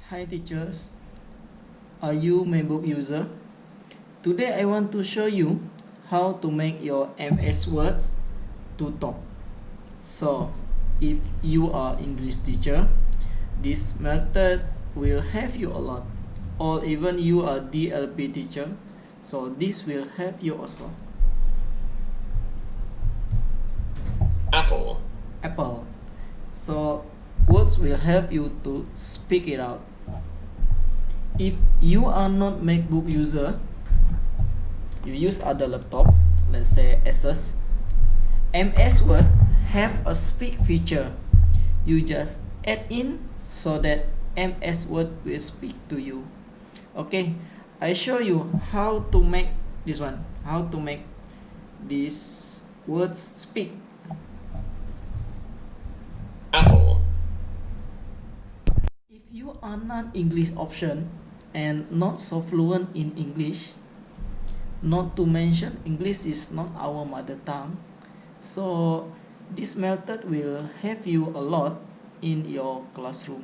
Hi teachers, are you Macbook user? Today I want to show you how to make your MS Word to top. So, if you are English teacher, this method will help you a lot. Or even you are DLP teacher, so this will help you also. Apple. Apple. So words will help you to speak it out. If you are not MacBook user, you use other laptop, let's say Asus, MS Word have a speak feature. You just add in so that MS Word will speak to you. Okay, I show you how to make this one, how to make these words speak. Apple. If you are not English option and not so fluent in English, not to mention English is not our mother tongue, so this method will help you a lot in your classroom.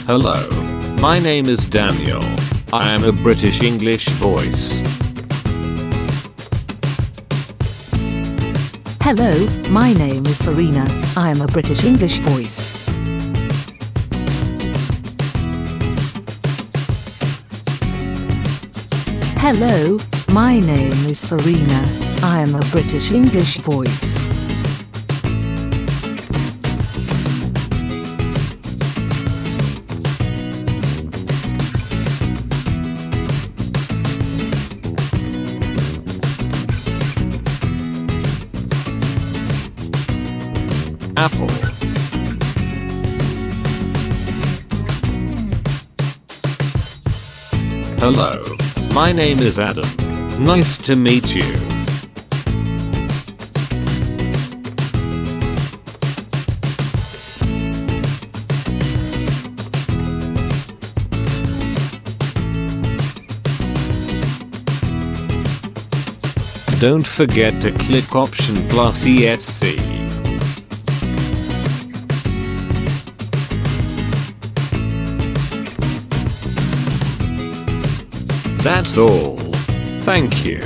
Hello. My name is Daniel. I am a British English voice. Hello, my name is Serena. I am a British English voice. Hello, my name is Serena. I am a British English voice. Apple. Hello. My name is Adam. Nice to meet you. Don't forget to click option plus ESC. That's all. Thank you.